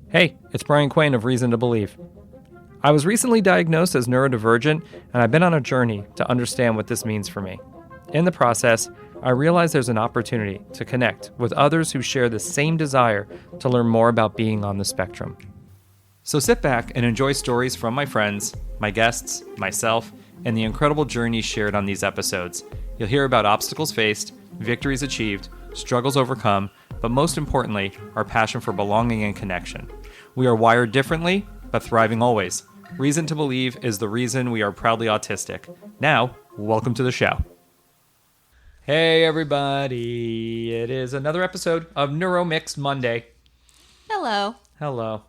Hey, it's Brian Quain of Reason to Believe. I was recently diagnosed as neurodivergent, and I've been on a journey to understand what this means for me. In the process, I realized there's an opportunity to connect with others who share the same desire to learn more about being on the spectrum. So sit back and enjoy stories from my friends, my guests, myself, and the incredible journeys shared on these episodes. You'll hear about obstacles faced, victories achieved, struggles overcome, but most importantly, our passion for belonging and connection. We are wired differently, but thriving always. Reason to Believe is the reason we are proudly autistic. Now, welcome to the show. Hey everybody, it is another episode of Neuro-Mixed Monday. Hello. Hello.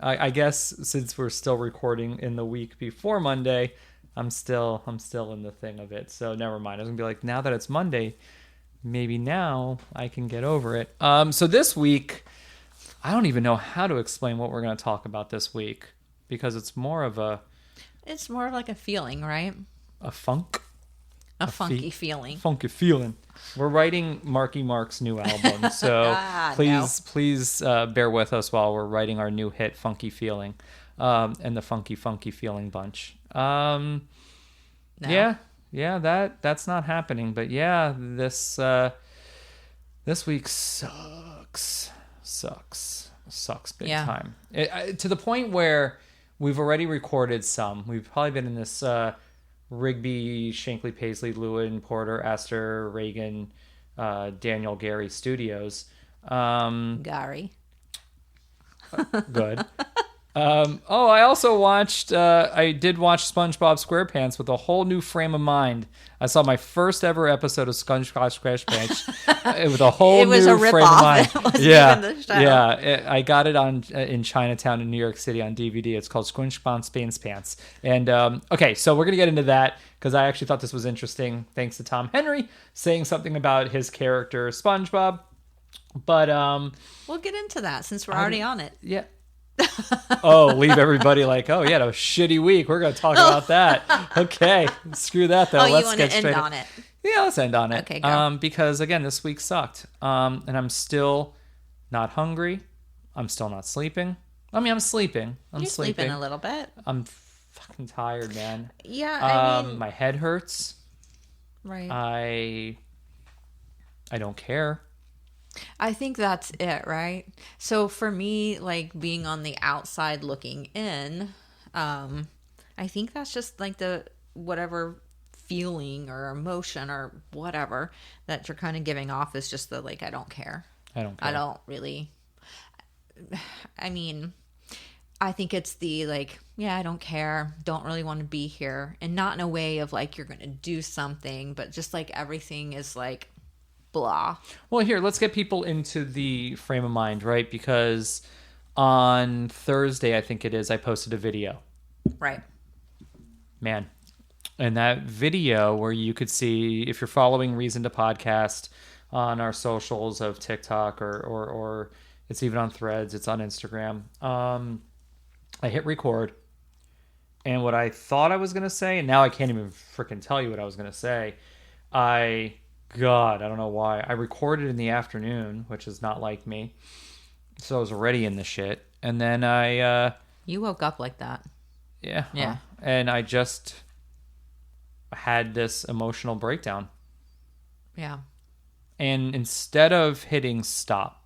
I guess since we're still recording in the week before Monday, I'm still in the thing of it. So never mind. I was gonna be like, now that it's Monday, maybe now I can get over it. So this week, I don't even know how to explain what we're going to talk about this week because it's more of like a feeling, right? A funky feeling. Funky feeling. We're writing Marky Mark's new album, so please bear with us while we're writing our new hit, Funky Feeling, and the Funky Feeling bunch. No. Yeah, that's not happening. But yeah, this week sucks big time. To the point where we've already recorded some. We've probably been in this Rigby, Shankly, Paisley, Lewin, Porter, Astor, Reagan, Daniel Gary Studios. Gary. Good. I also watched, I did watch Spongebob Squarepants with a whole new frame of mind. I saw my first ever episode of Spongebob Squarepants with a whole new frame of mind. I got it in Chinatown in New York City on DVD. It's called Spongebob Squarepants. And, okay, so we're going to get into that because I actually thought this was interesting. Thanks to Tom Henry saying something about his character, SpongeBob. But, we'll get into that since we're already on it. Yeah. Leave everybody like, oh yeah, a shitty week. We're going to talk about that. Okay, screw that though. Let's you want to end on it? Yeah, let's end on it. Okay, go. Because again, this week sucked. And I'm still not hungry. I'm still not sleeping. I mean, I'm sleeping. You're sleeping a little bit. I'm fucking tired, man. Yeah, I mean, my head hurts. Right. I don't care. I think that's it, right? So for me, like being on the outside looking in, I think that's just like the whatever feeling or emotion or whatever that you're kind of giving off is just the like, I don't care. I don't really. I mean, I think it's the like, yeah, I don't care. Don't really want to be here. And not in a way of like, you're going to do something, but just like everything is like, blah. Well, here, let's get people into the frame of mind, right? Because on Thursday, I think it is, I posted a video. Right. Man. And that video where you could see, if you're following Reason to Podcast on our socials of TikTok or it's even on Threads, it's on Instagram. I hit record. And what I thought I was going to say, and now I can't even freaking tell you what I was going to say. God, I don't know why. I recorded in the afternoon, which is not like me. So I was already in the shit. And then You woke up like that. Yeah. Yeah. And I just had this emotional breakdown. Yeah. And instead of hitting stop,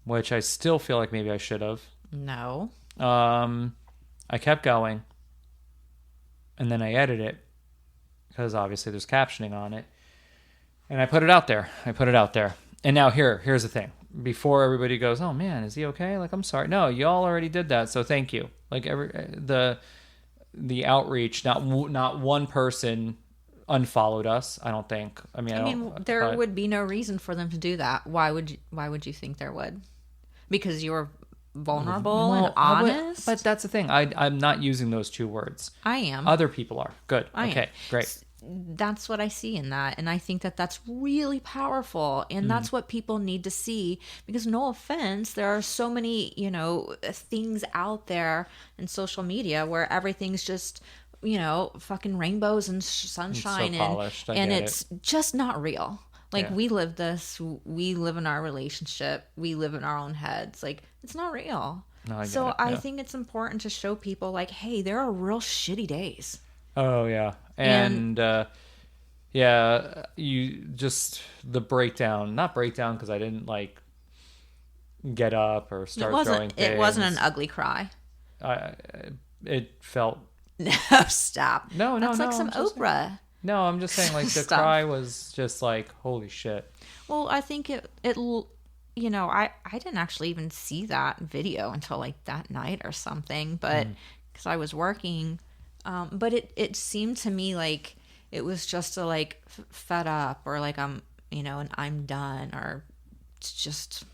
which I still feel like maybe I should have. No. I kept going. And then I edited it. Because obviously there's captioning on it. And I put it out there. And now here's the thing. Before everybody goes, oh man, is he okay? Like, I'm sorry. No, y'all already did that, so thank you. Like the outreach, not one person unfollowed us, I don't think. I mean, there would be no reason for them to do that. Why would you think there would? Because you're vulnerable and honest? But that's the thing. I'm not using those two words. I am. Other people are. Good. Okay, great. That's what I see in that. And I think that that's really powerful. And that's what people need to see. Because no offense, there are so many, things out there in social media where everything's just, fucking rainbows and sunshine. It's so polished. And it's just not real. Like, Yeah. we live this. We live in our relationship. We live in our own heads. Like, it's not real. No, I get So it, I yeah. think it's important to show people, like, hey, there are real shitty days. Oh yeah, And- and yeah, you just the breakdown, not breakdown because I didn't like get up or It start throwing wasn't. It wasn't an things. ugly cry. I it felt No, stop. no, That's like no. some I'm just saying, Oprah. no, I'm just saying like the Stop. cry was just like holy shit. Well, I think you know, I didn't actually even see that video until like that night or something, but because I was working, but it seemed to me like it was just a like fed up or like and I'm done or it's just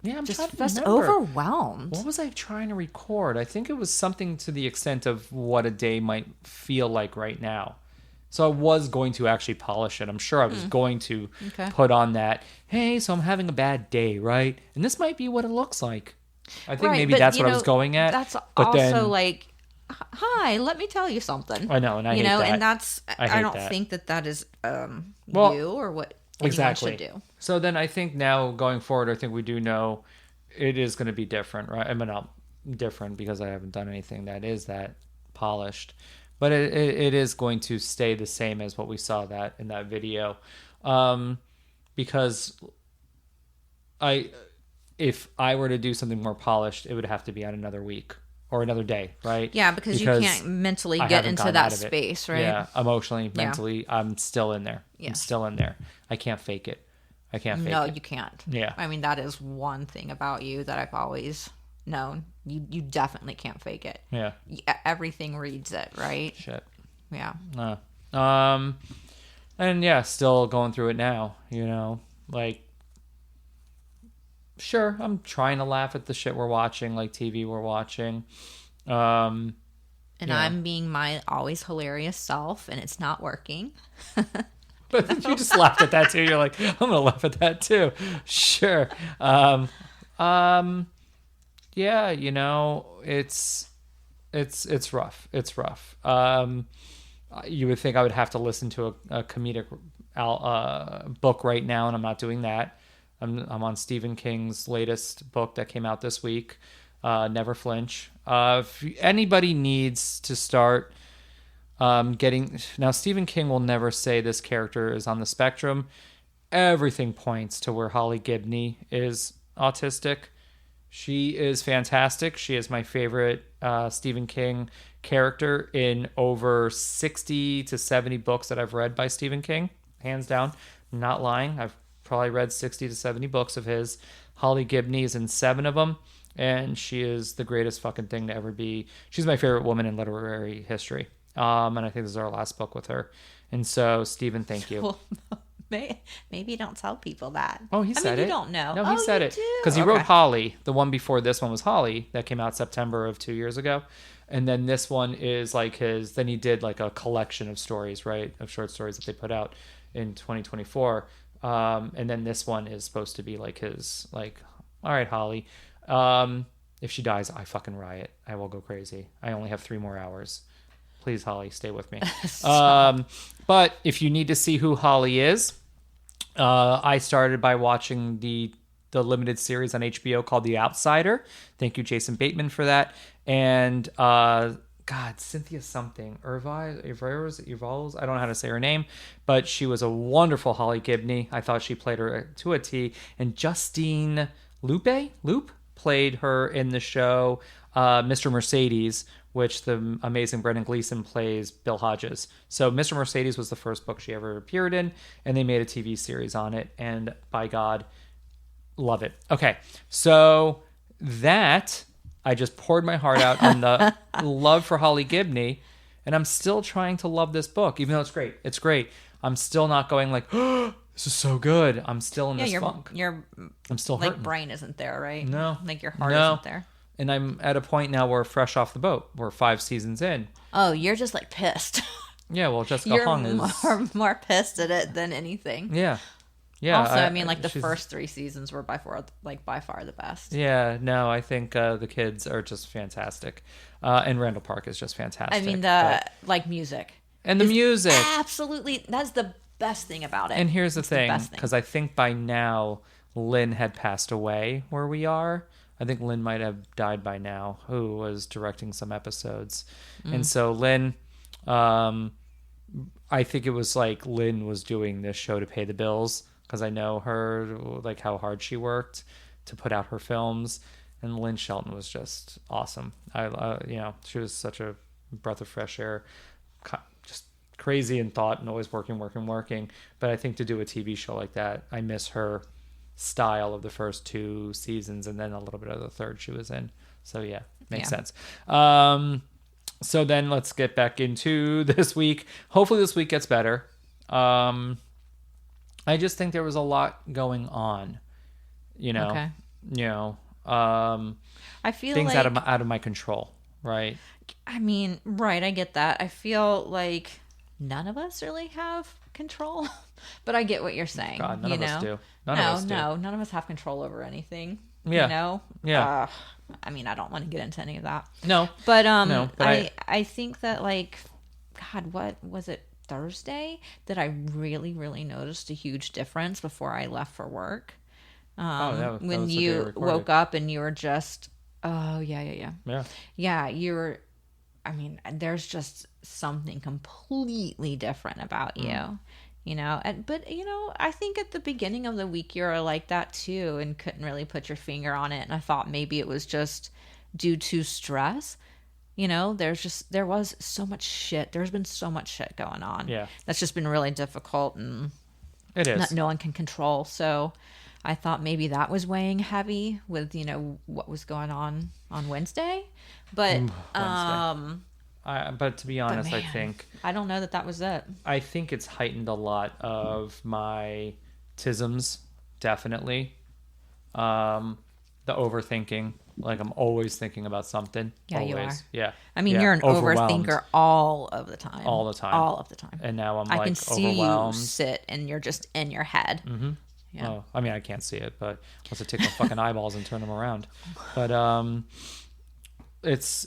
Yeah, I'm trying to just remember. overwhelmed. What was I trying to record? I think it was something to the extent of what a day might feel like right now. So I was going to actually polish it. I'm sure I was going to Okay. put on that, hey, so I'm having a bad day, right? And this might be what it looks like. I think Right, maybe but, that's you what I was know, going at. That's but also then, like, hi, let me tell you something. I know, and I you hate know, that. and that's I hate don't that. think that is Well, you or what anyone exactly. should do. So then I think now going forward, I think we do know it is going to be different, right? I mean, not different because I haven't done anything that is that polished, but it is going to stay the same as what we saw that in that video, because if I were to do something more polished, it would have to be on another week or another day, right? Yeah, because you can't mentally I get haven't into gotten that out of it. space, right? Yeah, emotionally, Yeah. mentally, I'm still in there. I'm Yes. still in there. I can't fake it. I can't fake No, it. you can't. Yeah. I mean, that is one thing about you that I've always known. You definitely can't fake it. Yeah. Everything reads it, right? Shit. Yeah. And yeah, still going through it now, like, sure, I'm trying to laugh at the shit we're watching, like TV we're watching. And Yeah. I'm being my always hilarious self, and it's not working. But you just laughed at that too. You're like, I'm gonna laugh at that too. Sure. Yeah, it's rough. It's rough. You would think I would have to listen to a comedic book right now, and I'm not doing that. I'm on Stephen King's latest book that came out this week, Never Flinch. If anybody needs to start now, Stephen King will never say this character is on the spectrum. Everything points to where Holly Gibney is autistic. She is fantastic. She is my favorite Stephen King character in over 60 to 70 books that I've read by Stephen King, hands down. I'm not lying. I've probably read 60 to 70 books of his. Holly Gibney is in 7 of them, and she is the greatest fucking thing to ever be. She's my favorite woman in literary history. And I think this is our last book with her. And so, Stephen, thank you. Well, maybe don't tell people that. Oh, he said it. You don't know. No, he said you it. do? Because he Okay. wrote Holly. The one before this one was Holly. That came out September of 2 years ago. And then this one is like his... Then he did like a collection of stories, right? Of short stories that they put out in 2024. And then this one is supposed to be like his... Like, all right, Holly. If she dies, I fucking riot. I will go crazy. I only have 3 more hours. Please, Holly, stay with me. But if you need to see who Holly is... I started by watching the limited series on HBO called The Outsider. Thank you, Jason Bateman, for that. And Cynthia something, Irvals, I don't know how to say her name, but she was a wonderful Holly Gibney. I thought she played her to a T. And Justine Loop played her in the show Mr. Mercedes, which the amazing Brendan Gleeson plays Bill Hodges. So Mr. Mercedes was the first book she ever appeared in, and they made a TV series on it, and by God, love it. Okay, so that, I just poured my heart out on the love for Holly Gibney, and I'm still trying to love this book, even though it's great. It's great. I'm still not going like, oh, this is so good. I'm still in this funk. I'm still hurting. Like brain isn't there, right? No. Like your heart isn't there. And I'm at a point now where we're fresh off the boat. We're 5 seasons in. Oh, you're just like pissed. Yeah, well, Jessica You're Hung is... more pissed at it than anything. Yeah. Yeah. Also, I mean, like the she's- first 3 seasons were by far the best. Yeah, no, I think the kids are just fantastic. And Randall Park is just fantastic. I mean, but- like music. And the music. Absolutely. That's the best thing about it. And here's the It's thing, best thing. because I think by now Lynn had passed away where we are. I think Lynn might have died by now, who was directing some episodes. And so Lynn, I think it was like Lynn was doing this show to pay the bills, because I know her, like how hard she worked to put out her films. And Lynn Shelton was just awesome. She was such a breath of fresh air, just crazy in thought and always working. But I think to do a TV show like that, I miss her style of the first 2 seasons and then a little bit of the third she was in. So yeah, makes sense. So then let's get back into this week. Hopefully this week gets better. I just think there was a lot going on, Okay. I feel things like out of my control, right? I mean, right, I get that. I feel like none of us really have control, but I get what you're saying. God, none of us do. None of us have control over anything. Yeah. Yeah. I mean, I don't want to get into any of that. No. But but I think that, like, God, what was it, Thursday, that I really, really noticed a huge difference before I left for work. When you woke up and you were just, yeah, you were, I mean, there's just something completely different about you, but I think at the beginning of the week you were like that too and couldn't really put your finger on it. And I thought maybe it was just due to stress. There was so much shit. There's been so much shit going on. Yeah. That's just been really difficult and it is. no one can control. So I thought maybe that was weighing heavy with, what was going on Wednesday. But, but to be honest, man, I think I don't know that was it. I think it's heightened a lot of my tisms, definitely. The overthinking. Like, I'm always thinking about something. Yeah, always. you are. Yeah. I mean, yeah. you're an overthinker all of the time. All the time. All of the time. And now I can see overwhelmed. you sit and you're just in your head. Mm-hmm. Yeah. Oh, I mean, I can't see it, but once I take my fucking eyeballs and turn them around. But it's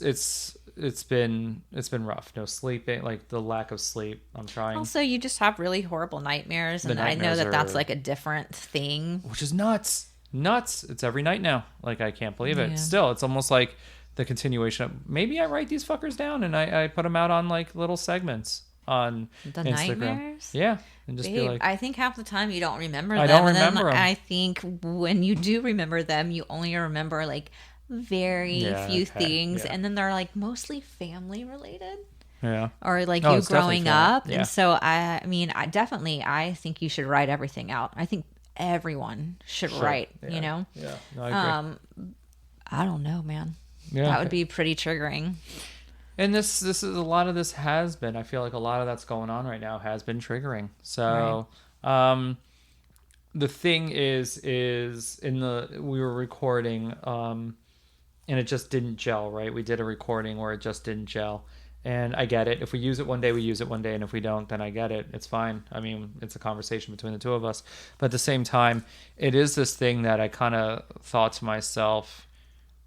been rough. No sleeping, like the lack of sleep. I'm trying. Also, you just have really horrible nightmares, and I know that that's like a different thing. Which is nuts. It's every night now. Like, I can't believe it. Yeah. Still, it's almost like the continuation of, maybe I write these fuckers down and I put them out on like little segments on The Instagram. Nightmares? Yeah. And just be like, I think half the time you don't remember them. I don't and remember then them. I think when you do remember them, you only remember like very few things. Yeah. And then they're like mostly family related. yeah. Or like Oh, you it's definitely growing family. up. Yeah. And so I think you should write everything out. I think everyone should write, Yeah. Yeah. No, I agree. I don't know, man. Yeah. That would be pretty triggering. And this is a lot of this has been. I feel like a lot of that's going on right now has been triggering. So, the thing is we were recording, and it just didn't gel. Right, we did a recording where it just didn't gel, and I get it. If we use it one day, we use it one day, and if we don't, then I get it. It's fine. I mean, it's a conversation between the two of us. But at the same time, it is this thing that I kind of thought to myself,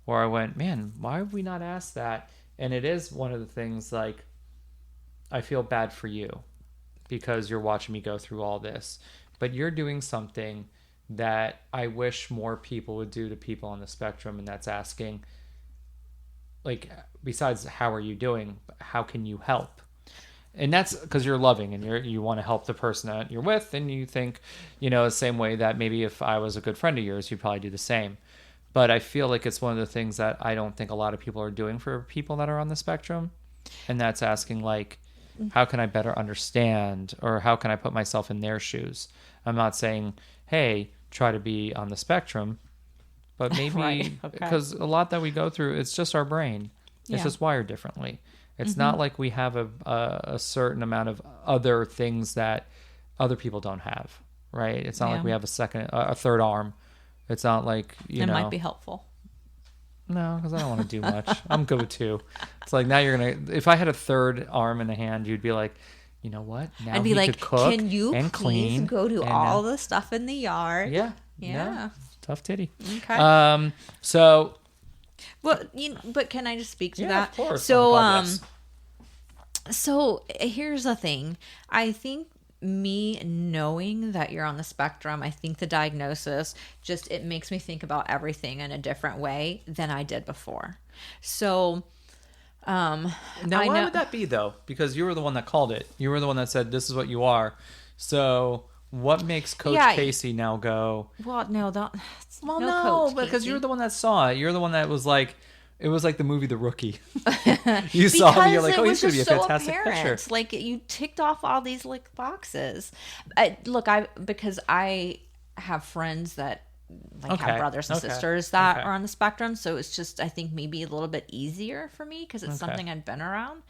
where I went, man, why have we not asked that? And it is one of the things, like, I feel bad for you because you're watching me go through all this. But you're doing something that I wish more people would do to people on the spectrum, and that's asking, like, besides how are you doing, how can you help? And that's because you're loving and you want to help the person that you're with, and you think, the same way that maybe if I was a good friend of yours, you'd probably do the same. But I feel like it's one of the things that I don't think a lot of people are doing for people that are on the spectrum. And that's asking, like, how can I better understand, or how can I put myself in their shoes? I'm not saying, hey, try to be on the spectrum, but maybe because a lot that we go through, it's just our brain. It's just wired differently. It's not like we have a certain amount of other things that other people don't have, right? It's not like we have a third arm. It's not like, It might be helpful. No, because I don't want to do much. I'm good with 2. It's like, now you're going to... If I had a third arm and a hand, you'd be like, you know what? Now I'd be like, could cook can you and please clean go to all the stuff in the yard? Yeah. Yeah. No, tough titty. Okay. So... But can I just speak to that? Of course. So, so here's the thing. I think me knowing that you're on the spectrum, I think the diagnosis it makes me think about everything in a different way than I did before. So, now why would that be though? Because you were the one that called it. You were the one that said this is what you are. So what makes Coach Casie now go? Well, no, because you're the one that saw it. You're the one that was like, it was like the movie The Rookie. You saw me, you're like, oh, he's going to be a fantastic pitcher. Like, you ticked off all these like boxes. Because I have friends that have brothers and sisters that are on the spectrum, so it's just, I think, maybe a little bit easier for me because it's something I'd been around.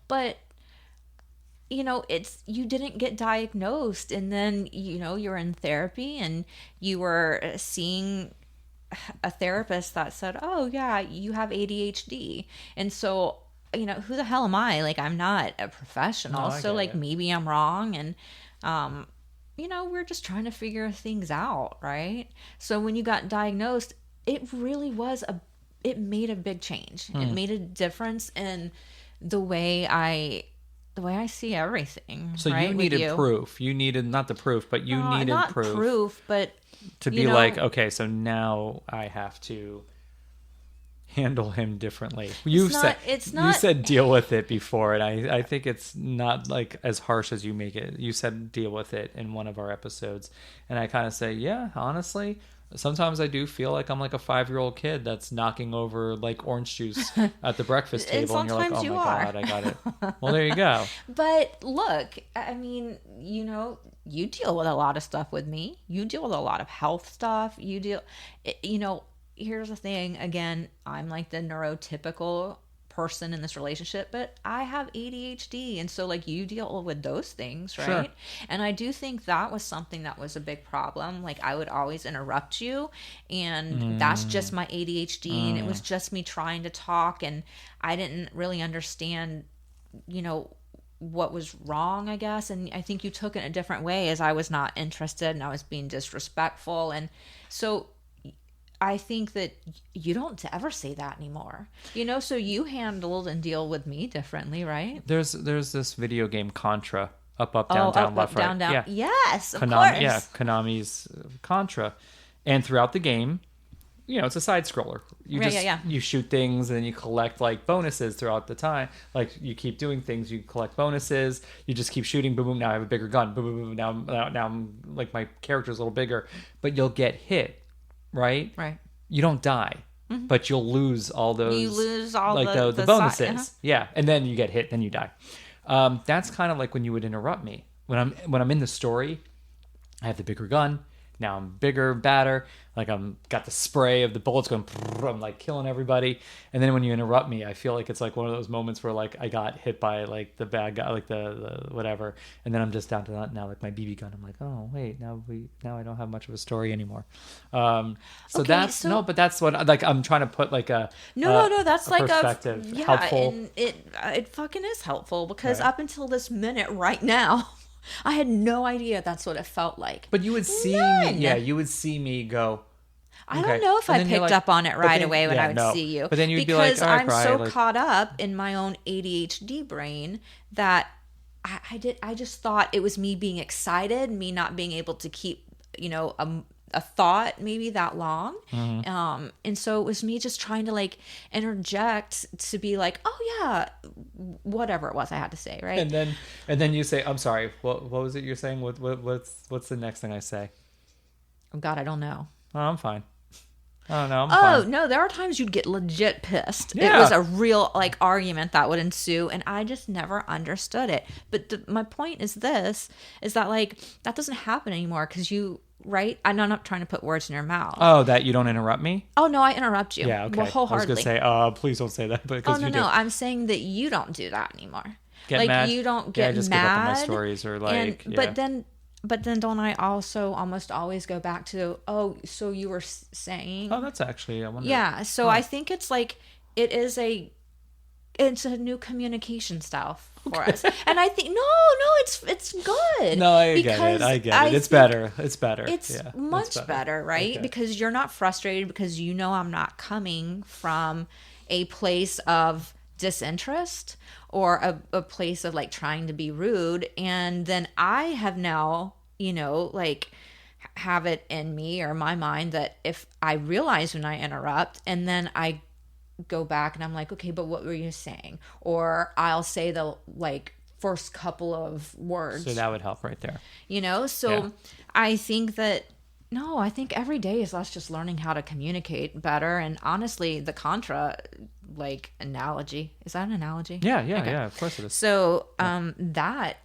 But you didn't get diagnosed, and then you're in therapy and you were seeing a therapist that said, oh yeah, you have ADHD. And so, who the hell am I? Like, I'm not a professional. So like, maybe I'm wrong. And, we're just trying to figure things out. Right. So when you got diagnosed, it really it made a big change. It made a difference in the way I see everything. So you needed proof. You needed, not the proof, but you needed not proof, but to be like, okay, so now I have to handle him differently. You said deal with it before, and I think it's not like as harsh as you make it. You said deal with it in one of our episodes, and I kind of say, yeah, honestly, sometimes I do feel like I'm like a 5-year-old kid that's knocking over like orange juice at the breakfast table, and you're like, oh my God, I got it. Well, there you go. But look, I mean, you deal with a lot of stuff with me. You deal with a lot of health stuff. Here's the thing. Again, I'm like the neurotypical person in this relationship, but I have ADHD. And so like, you deal with those things, right? Sure. And I do think that was something that was a big problem. Like, I would always interrupt you, and that's just my ADHD. And it was just me trying to talk, and I didn't really understand, what was wrong, I guess. And I think you took it in a different way, as I was not interested and I was being disrespectful. And so I think that you don't ever say that anymore, so you handled and deal with me differently, right? There's this video game Contra, up, down, down, left, right. Down, down. Yeah. Yes, of course. Yeah, Konami's Contra. And throughout the game, it's a side scroller. You shoot things and then you collect like bonuses throughout the time. Like, you keep doing things, you collect bonuses. You just keep shooting. Boom, boom. Now I have a bigger gun. Boom, boom, boom. Now I'm like, my character's a little bigger, but you'll get hit, right? Right. You don't die, but you'll lose all those. You lose all like the bonuses. Yeah, and then you get hit, then you die. That's kind of like when you would interrupt me when I'm in the story. I have the bigger gun. Now I'm bigger, badder. Like, I'm got the spray of the bullets going. I'm like killing everybody. And then when you interrupt me, I feel like it's like one of those moments where like I got hit by like the bad guy, like the whatever. And then I'm just down to that now, like my BB gun. I'm like, oh wait, now I don't have much of a story anymore. But that's what, like, I'm trying to put like a that's like perspective. Helpful. And it fucking is helpful, because up until this minute right now, I had no idea that's what it felt like. But you would see me. Yeah, you would see me go. I don't know if I picked up on it right away when I would see you. But then you'd be like, all right, because I'm so caught up in my own ADHD brain that I just thought it was me being excited, me not being able to keep, a thought maybe that long. And so it was me just trying to like interject to be like, oh yeah, whatever it was I had to say, right? And then you say, I'm sorry, what was it you're saying? What's the next thing I say? Oh God, I don't know. Oh, I'm fine. Oh no, I'm fine. No, there are times you'd get legit pissed. Yeah. It was a real like argument that would ensue, and I just never understood it. But my point is that like, that doesn't happen anymore, because you. Right? I'm not trying to put words in your mouth. Oh, that you don't interrupt me? Oh, no, I interrupt you. Yeah, okay. Well, wholeheartedly. I was going to say, please don't say that. But no. I'm saying that you don't do that anymore. Get mad? You don't get I just mad. give up on my stories, or like, But then don't I also almost always go back to, oh, so you were saying... Oh, that's actually, I wonder. Yeah, so I think it's like, it's a new communication style for us. And I think it's good. No, I get it. It's better. It's much better, right? Okay. Because you're not frustrated, because I'm not coming from a place of disinterest or a place of like trying to be rude. And then I have now, like have it in me or my mind that if I realize when I interrupt and then I go back and I'm like, okay, but what were you saying? Or I'll say the like first couple of words. So that would help right there. So I think that, no, I think every day is us just learning how to communicate better. And honestly, the contra like analogy, is that an analogy? Yeah, Okay. of course it is. So that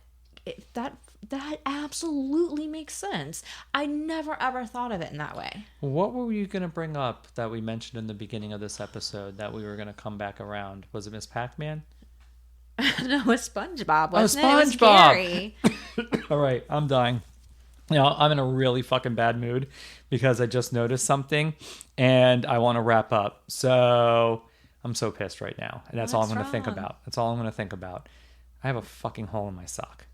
absolutely makes sense. I never ever thought of it in that way. What were you going to bring up that we mentioned in the beginning of this episode that we were going to come back around? Was it Miss Pac-Man? No, it was SpongeBob, wasn't SpongeBob. it? It was Gary. All right, I'm dying. I'm in a really fucking bad mood because I just noticed something and I want to wrap up. So I'm so pissed right now. And that's all I'm going to think about. That's all I'm going to think about. I have a fucking hole in my sock.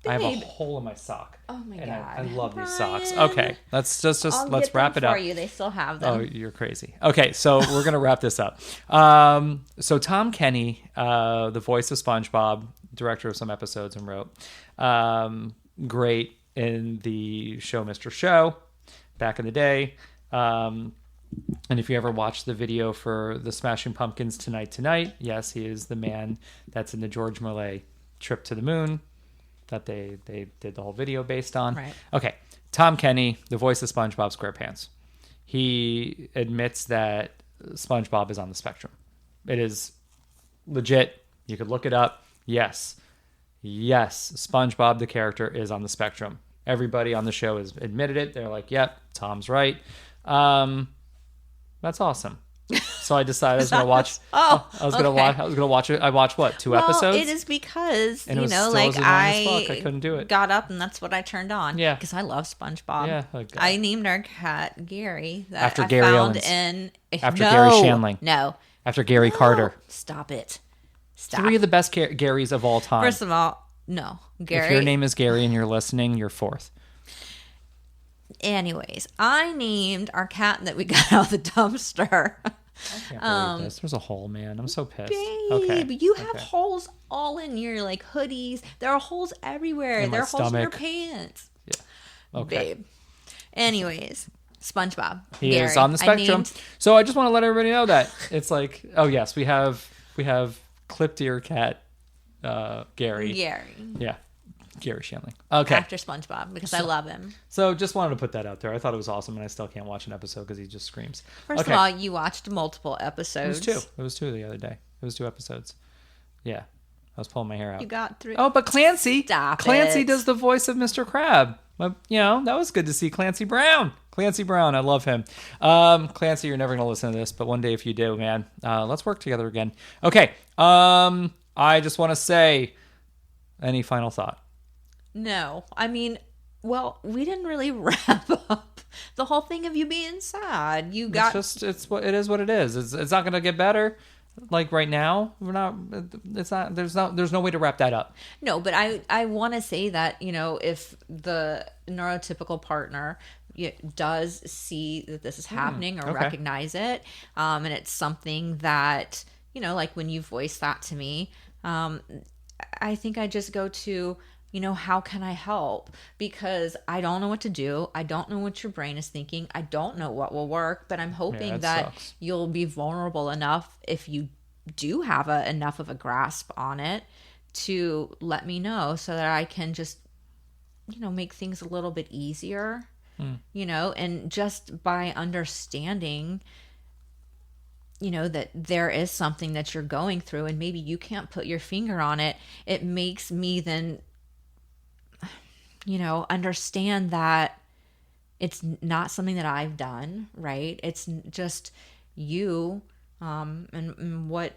Babe. I have a hole in my sock. Oh my and God. I love these Brian. socks. Okay, let's just let's wrap it up. For you. They still have them. Oh, you're crazy. Okay, so we're gonna wrap this up. So Tom Kenny, the voice of SpongeBob, director of some episodes and wrote, great in the show Mr. Show back in the day. And if you ever watched the video for the Smashing Pumpkins Tonight, yes, he is the man that's in the George Millet Trip to the Moon that they did the whole video based on. Right. Okay. Tom Kenny, the voice of SpongeBob SquarePants. He admits that SpongeBob is on the spectrum. It is legit. You could look it up. Yes, SpongeBob, the character, is on the spectrum. Everybody on the show has admitted it. They're like, yep, Tom's right. That's awesome. So I decided I was going to watch. I was going to watch it. I watched what, 2 episodes? It is because and I couldn't do it. Got up and that's what I turned on. Yeah, because I love SpongeBob. Yeah, I named our cat Gary. That after I Gary found Owens. in After Gary Shandling. No. After Gary Carter. Stop it. Stop. 3 of the best Garys of all time. First of all, no, Gary. If your name is Gary and you're listening, you're 4th. Anyways, I named our cat that we got out of the dumpster. I can't believe this. There's a hole, man. I'm so pissed. Babe, Okay. you have holes all in your like hoodies. There are holes everywhere. There are holes in your pants. Yeah. Okay. Babe. Anyways, SpongeBob. He Gary. is on the spectrum. So I just want to let everybody know that it's like, oh yes, we have clipped ear cat Gary. Yeah. Gary Shandling. Okay. After SpongeBob, because I love him. So just wanted to put that out there. I thought it was awesome, and I still can't watch an episode because he just screams. First of all, you watched multiple episodes. It was 2 the other day. It was 2 episodes. Yeah. I was pulling my hair out. You got 3. Oh, but Clancy. Stop Clancy it. does the voice of Mr. Crab. That was good to see Clancy Brown. I love him. Clancy, you're never going to listen to this, but one day if you do, man, let's work together again. Okay. I just want to say, any final thought? No. I mean, well, we didn't really wrap up the whole thing of you being sad. You got... It is what it is. It's not going to get better. Like right now, there's no way to wrap that up. No, but I want to say that, if the neurotypical partner does see that this is happening or recognize it, and it's something that, like when you voice that to me, I think I just go to, how can I help? Because I don't know what to do. I don't know what your brain is thinking. I don't know what will work, but I'm hoping that you'll be vulnerable enough if you do have enough of a grasp on it to let me know so that I can just, make things a little bit easier, and just by understanding, that there is something that you're going through and maybe you can't put your finger on it. It makes me then, understand that it's not something that I've done, right? It's just you, and what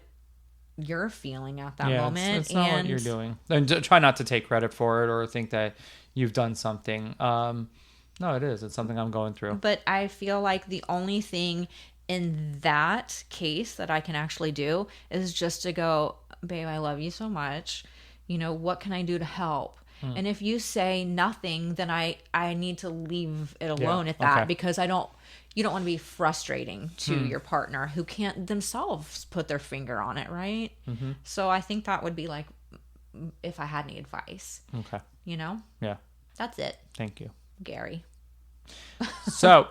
you're feeling at that moment. It's not what you're doing. And try not to take credit for it or think that you've done something. No, it is. It's something I'm going through. But I feel like the only thing in that case that I can actually do is just to go, babe, I love you so much. What can I do to help? And if you say nothing, then I need to leave it alone at that because I don't, you don't want to be frustrating to your partner who can't themselves put their finger on it, right? So I think that would be like, if I had any advice. Okay. You know? Yeah. That's it. Thank you, Gary. So,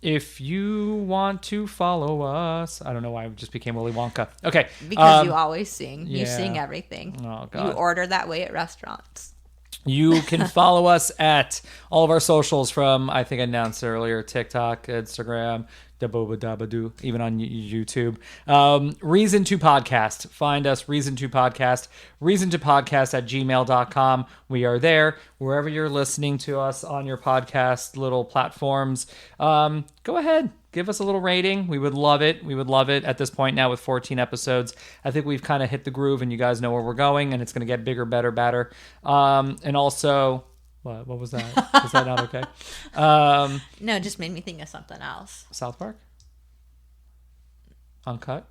if you want to follow us, I don't know why I just became Willy Wonka. Okay. Because you always sing. You yeah. sing everything. Oh, God. You order that way at restaurants. You can follow us at all of our socials from, I think I announced earlier, TikTok, Instagram, dabba-dabba-doo, even on YouTube. Reason to Podcast. Find us, Reason to Podcast. Reason to Podcast at gmail.com. We are there. Wherever you're listening to us on your podcast little platforms, go ahead. Give us a little rating. We would love it. We would love it. At this point now with 14 episodes, I think we've kind of hit the groove and you guys know where we're going and it's going to get bigger, better, better. And also, what was that? Was that not okay? No, it just made me think of something else. South Park? Uncut?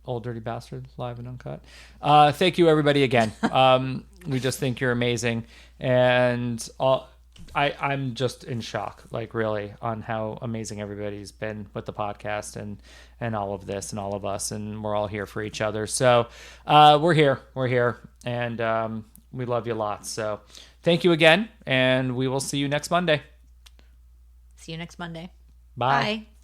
Old Dirty Bastard, live and uncut. Thank you, everybody, again. We just think you're amazing. And I'm just in shock, like really, on how amazing everybody's been with the podcast and all of this and all of us, and we're all here for each other. So we're here, and we love you lots. So thank you again, and we will see you next Monday. See you next Monday. Bye. Bye.